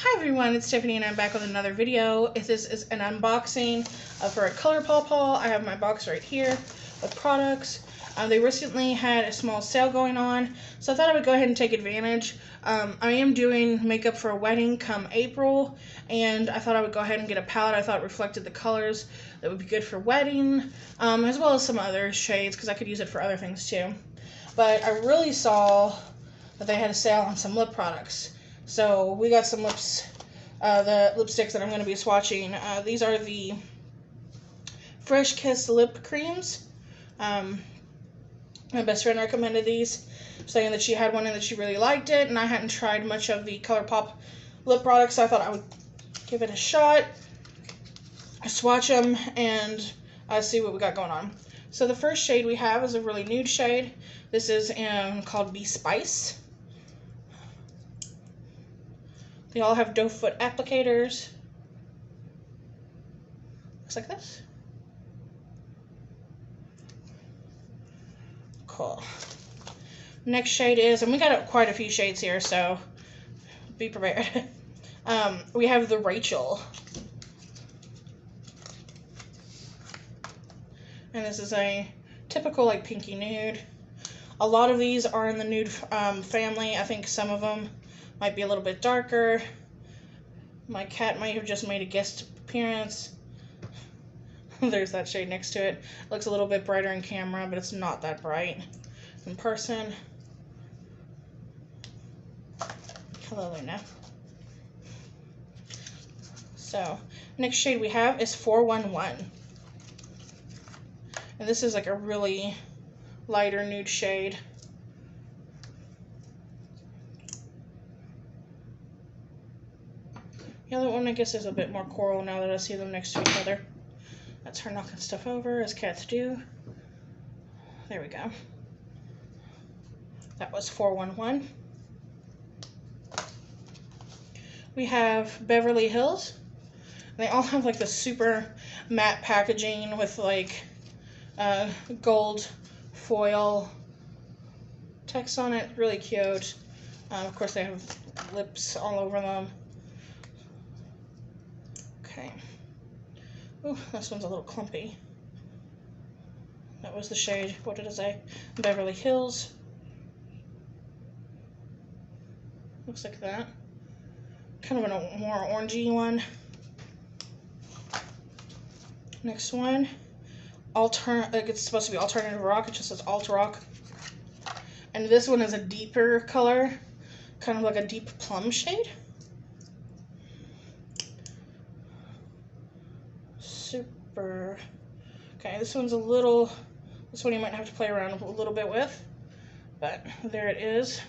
Hi everyone, it's Tiffany and I'm back with another video. This is an unboxing for a ColourPop haul. I have my box right here with products. They recently had a small sale going on, so I thought I would go ahead and take advantage. I am doing makeup for a wedding come April, and I thought I would go ahead and get a palette. I thought it reflected the colors that would be good for wedding, as well as some other shades, because I could use it for other things too. But I really saw that they had a sale on some lip products. So we got some the lipsticks that I'm going to be swatching. These are the Fresh Kiss lip creams. My best friend recommended these, saying that she had one and that she really liked it, and I hadn't tried much of the ColourPop lip products, so I thought I would give it a shot, swatch them, and see what we got going on. So the first shade we have is a really nude shade. This is called Be Spice. They all have doe foot applicators. Looks like this. Cool. Next shade is, and we got quite a few shades here, so be prepared. We have the Rachel. And this is a typical like pinky nude. A lot of these are in the nude family. I think some of them might be a little bit darker. My cat might have just made a guest appearance. There's that shade next to it. Looks a little bit brighter in camera, but it's not that bright in person. Hello, Luna. So, next shade we have is 411. And this is like a really lighter nude shade. The other one, I guess, is a bit more coral now that I see them next to each other. That's her knocking stuff over, as cats do. There we go. That was 411. We have Beverly Hills. They all have like the super matte packaging with like gold foil text on it. Really cute. Of course, they have lips all over them. Okay. Ooh, this one's a little clumpy. That was the shade, what did it say? Beverly Hills. Looks like that. Kind of a more orangey one. Next one. Like it's supposed to be alternative rock, it just says alt rock. And this one is a deeper color, kind of like a deep plum shade. Super. Okay, this one you might have to play around a little bit with, but there it is.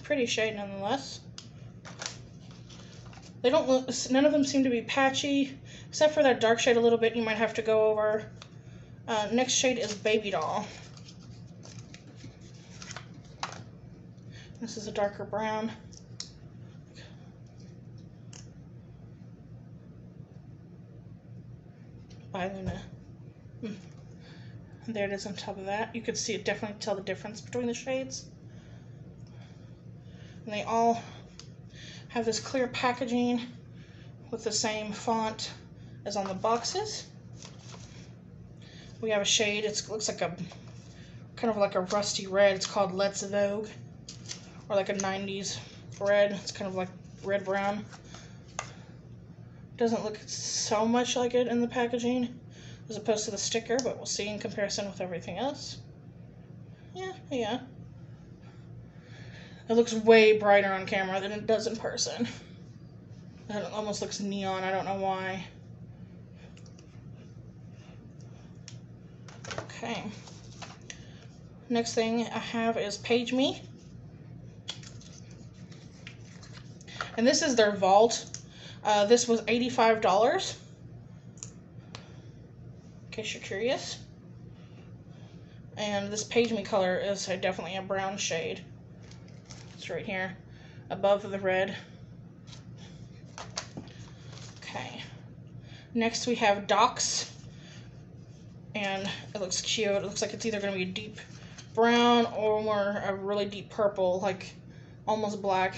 Pretty shade nonetheless. They don't look, none of them seem to be patchy, except for that dark shade a little bit you might have to go over. Next shade is Baby Doll. This is a darker brown. By Luna. There it is on top of that. You could see it, definitely tell the difference between the shades. And they all have this clear packaging with the same font as on the boxes. We have a shade, it looks like a kind of like a rusty red. It's called Let's Vogue, or like a 90s red. It's kind of like red brown. Doesn't look so much like it in the packaging as opposed to the sticker, but we'll see in comparison with everything else. Yeah. It looks way brighter on camera than it does in person. It almost looks neon, I don't know why. Okay. Next thing I have is Page Me. And this is their Vault. This was $85, in case you're curious. And this Page Me color is definitely a brown shade. It's right here, above the red. Okay. Next we have Docs. And it looks cute. It looks like it's either going to be a deep brown or a really deep purple, like almost black.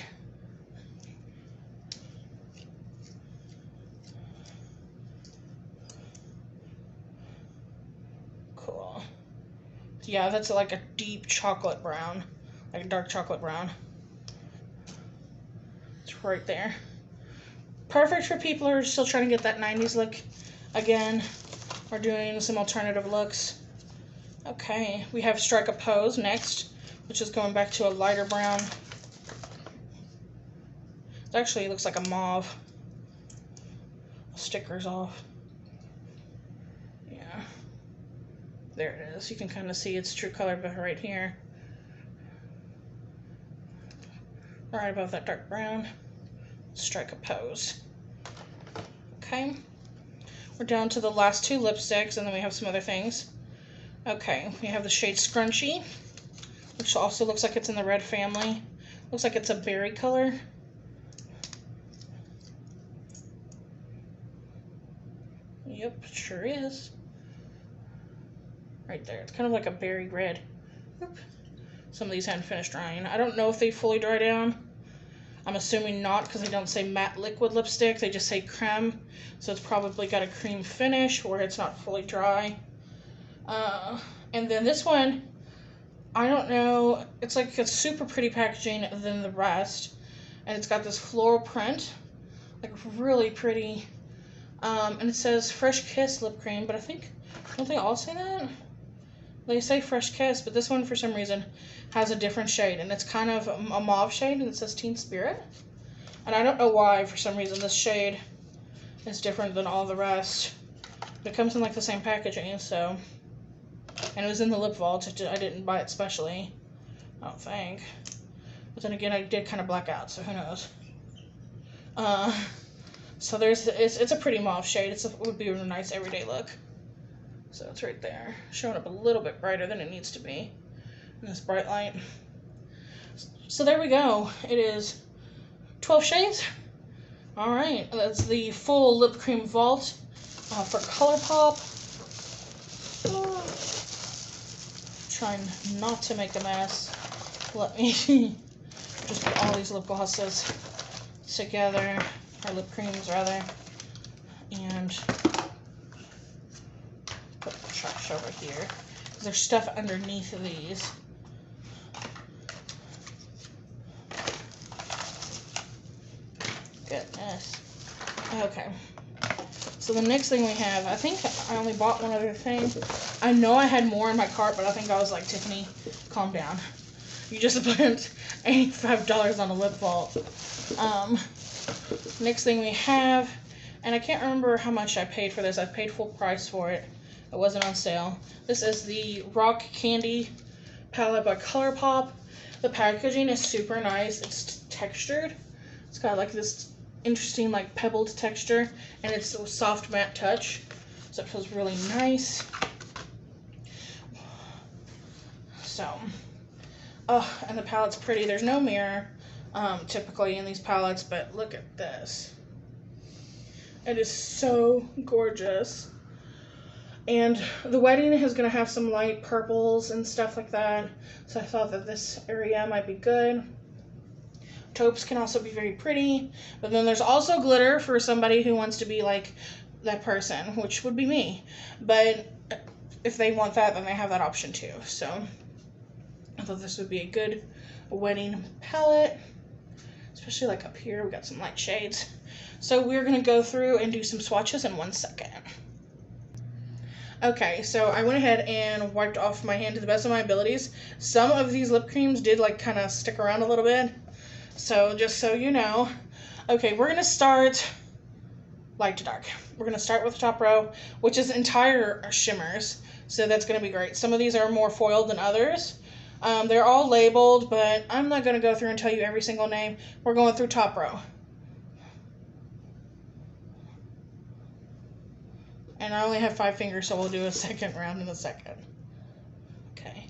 Yeah, that's like a deep chocolate brown, like a dark chocolate brown. It's right there. Perfect for people who are still trying to get that 90s look again, or doing some alternative looks. Okay, we have Strike a Pose next, which is going back to a lighter brown. It actually looks like a mauve. Stickers off. Yeah. There it is. You can kind of see its true color right here. Right above that dark brown. Strike a Pose. Okay. We're down to the last two lipsticks, and then we have some other things. Okay, we have the shade Scrunchy, which also looks like it's in the red family. Looks like it's a berry color. Yep, sure is. Right there. It's kind of like a berry red. Oop. Some of these haven't finished drying. I don't know if they fully dry down. I'm assuming not, because they don't say matte liquid lipstick. They just say creme. So it's probably got a cream finish where it's not fully dry. And then this one, I don't know. It's like a super pretty packaging than the rest. And it's got this floral print. Like really pretty. And it says Fresh Kiss lip cream. But I think, don't they all say that? They say Fresh Kiss, but this one for some reason has a different shade, and it's kind of a mauve shade, and it says Teen Spirit. And I don't know why, for some reason, this shade is different than all the rest. But it comes in like the same packaging, so. And it was in the lip vault. I didn't buy it specially, I don't think. But then again, I did kind of black out, so who knows. So it's a pretty mauve shade. It would be a nice everyday look. So it's right there, showing up a little bit brighter than it needs to be in this bright light. So there we go. It is 12 shades. All right, that's the full lip cream vault for ColourPop. Trying not to make a mess. Let me just put all these lip glosses together, or lip creams rather, and put the trash over here. There's stuff underneath of these. Goodness. Okay. So the next thing we have, I think I only bought one other thing. I know I had more in my cart, but I think I was like, Tiffany, calm down. You just spent $85 on a lip vault. Next thing we have, and I can't remember how much I paid for this. I paid full price for it. It wasn't on sale. This is the Rock Candy palette by ColourPop. The packaging is super nice. It's textured. It's got like this interesting like pebbled texture, and it's a soft matte touch, so it feels really nice. So, oh, and the palette's pretty. There's no mirror typically in these palettes, but look at this. It is so gorgeous. And the wedding is going to have some light purples and stuff like that, so I thought that this area might be good. Taupes can also be very pretty, but then there's also glitter for somebody who wants to be like that person, which would be me. But if they want that, then they have that option too. So I thought this would be a good wedding palette, especially like up here. We got some light shades. So we're going to go through and do some swatches in 1 second. Okay, so I went ahead and wiped off my hand to the best of my abilities. Some of these lip creams did like kind of stick around a little bit. So just so you know. Okay, we're going to start light to dark. We're going to start with the top row, which is entire shimmers. So that's going to be great. Some of these are more foiled than others. They're all labeled, but I'm not going to go through and tell you every single name. We're going through top row. And I only have 5 fingers, so we'll do a second round in a second. Okay.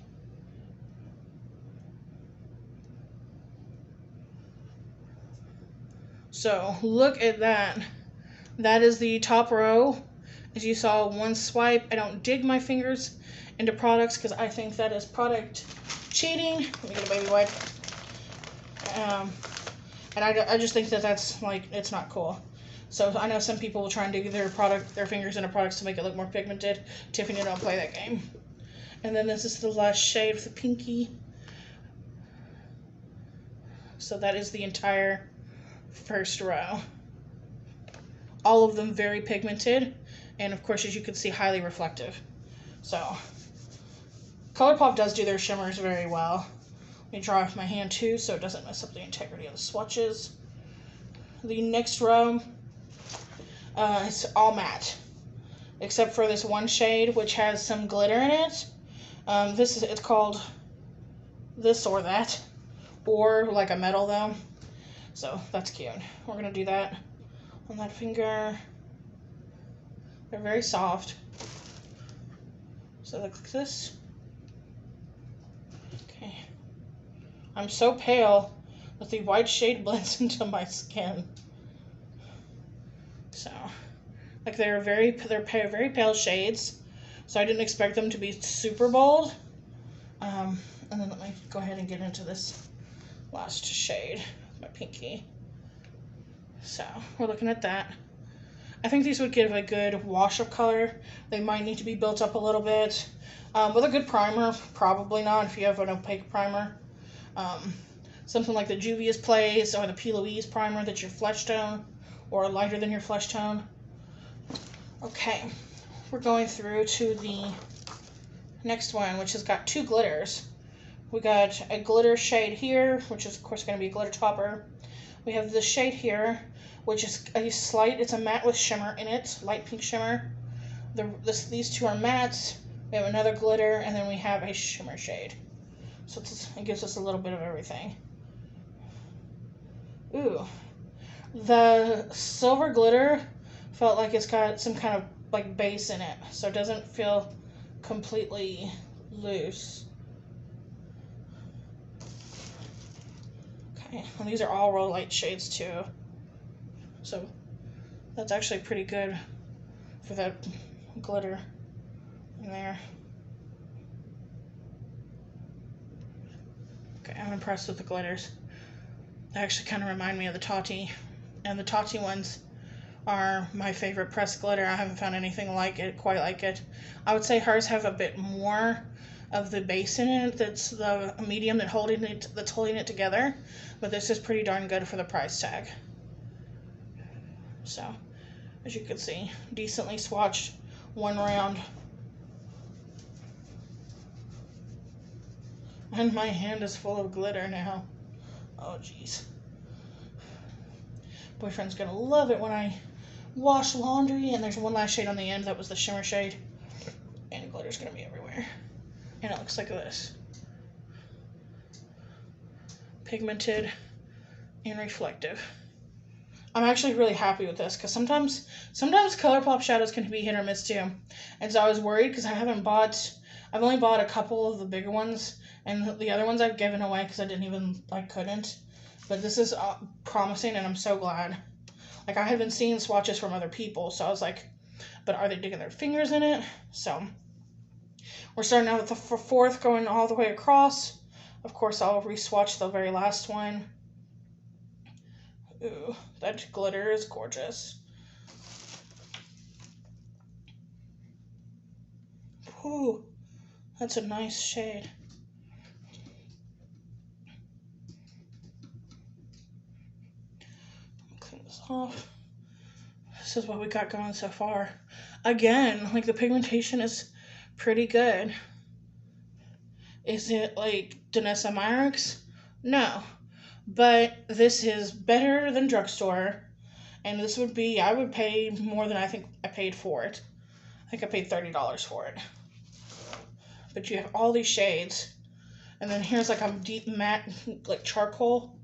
So, look at that. That is the top row. As you saw, one swipe. I don't dig my fingers into products because I think that is product cheating. Let me get a baby wipe. And I just think that that's, like, it's not cool. So I know some people will try and dig their fingers into products to make it look more pigmented. Tiffany, don't play that game. And then this is the last shade of the pinky. So that is the entire first row. All of them very pigmented, and of course, as you can see, highly reflective. So ColourPop does do their shimmers very well. Let me dry off my hand too so it doesn't mess up the integrity of the swatches. The next row is all matte, except for this one shade which has some glitter in it. It's called this or that, or like a metal though. So that's cute. We're gonna do that on that finger. They're very soft. So look like this. Okay. I'm so pale that the white shade blends into my skin. So, like they're very pale shades. So I didn't expect them to be super bold. And then let me go ahead and get into this last shade, my pinky. So we're looking at that. I think these would give a good wash of color. They might need to be built up a little bit. With a good primer, probably not if you have an opaque primer. Something like the Juvia's Place or the P. Louise primer that's your flesh tone or lighter than your flesh tone. Okay, we're going through to the next one, which has got two glitters. We got a glitter shade here, which is of course going to be a glitter topper. We have this shade here, which is it's a matte with shimmer in it, light pink shimmer. These two are mattes. We have another glitter, and then we have a shimmer shade. So it gives us a little bit of everything. Ooh. The silver glitter felt like it's got some kind of like base in it, so it doesn't feel completely loose. Okay, and these are all real light shades too. So that's actually pretty good for that glitter in there. Okay, I'm impressed with the glitters. They actually kind of remind me of the Tati, and the Tati ones are my favorite pressed glitter. I haven't found anything like it, quite like it. I would say hers have a bit more of the base in it. That's the medium that's holding it together, but this is pretty darn good for the price tag. So, as you can see, decently swatched one round. And my hand is full of glitter now. Oh, jeez. Boyfriend's gonna love it when I wash laundry. And there's one last shade on the end. That was the shimmer shade. And glitter's gonna be everywhere. And it looks like this. Pigmented and reflective. I'm actually really happy with this because sometimes ColourPop shadows can be hit or miss too. And so I was worried because I've only bought a couple of the bigger ones, and the other ones I've given away because I couldn't. But this is promising, and I'm so glad. Like, I had been seeing swatches from other people, so I was like, but are they digging their fingers in it? So we're starting out with the fourth going all the way across. Of course, I'll re-swatch the very last one. Ooh, that glitter is gorgeous. Ooh, that's a nice shade. Clean this off. This is what we got going so far. Again, like the pigmentation is pretty good. Is it like Danessa Myricks? No. But this is better than drugstore. And this would be, I would pay more than I think I paid for it. I think I paid $30 for it. But you have all these shades. And then here's like a deep matte, like charcoal.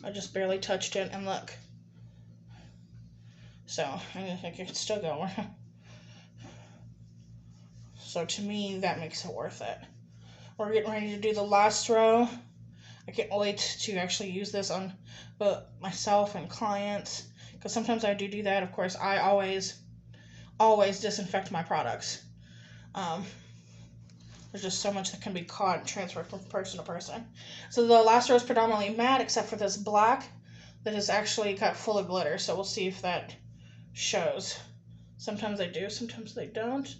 I just barely touched it, and look. So, I think it's still going. So to me, that makes it worth it. We're getting ready to do the last row. I can't wait to actually use this on both myself and clients, because sometimes I do that. Of course, I always disinfect my products. There's just so much that can be caught and transferred from person to person. So the last row is predominantly matte, except for this black that is actually got full of glitter. So we'll see if that shows. Sometimes they do, sometimes they don't.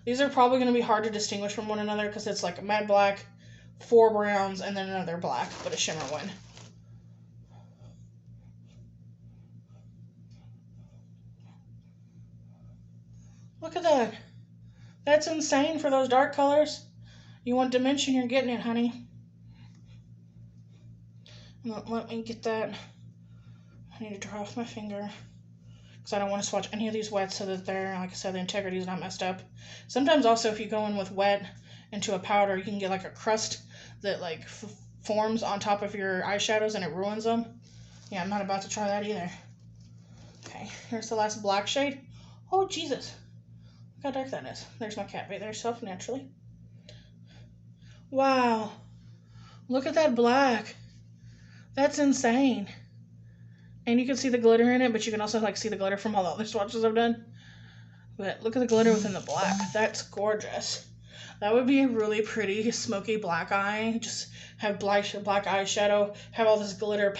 These are probably going to be hard to distinguish from one another because it's like a matte black, 4 browns, and then another black, but a shimmer one. Look at that. That's insane for those dark colors. You want dimension, you're getting it, honey. Let me get that. I need to dry off my finger because I don't want to swatch any of these wet so that they're, like I said, the integrity is not messed up. Sometimes also if you go in with wet into a powder, you can get like a crust that like forms on top of your eyeshadows and it ruins them. Yeah, I'm not about to try that either. Okay, here's the last black shade. Oh, Jesus. Look how dark that is. There's my cat right there, self-naturally. Wow. Look at that black. That's insane. And you can see the glitter in it, but you can also like see the glitter from all the other swatches I've done. But look at the glitter within the black. That's gorgeous. That would be a really pretty smoky black eye. Just have black eyeshadow, have all this glitter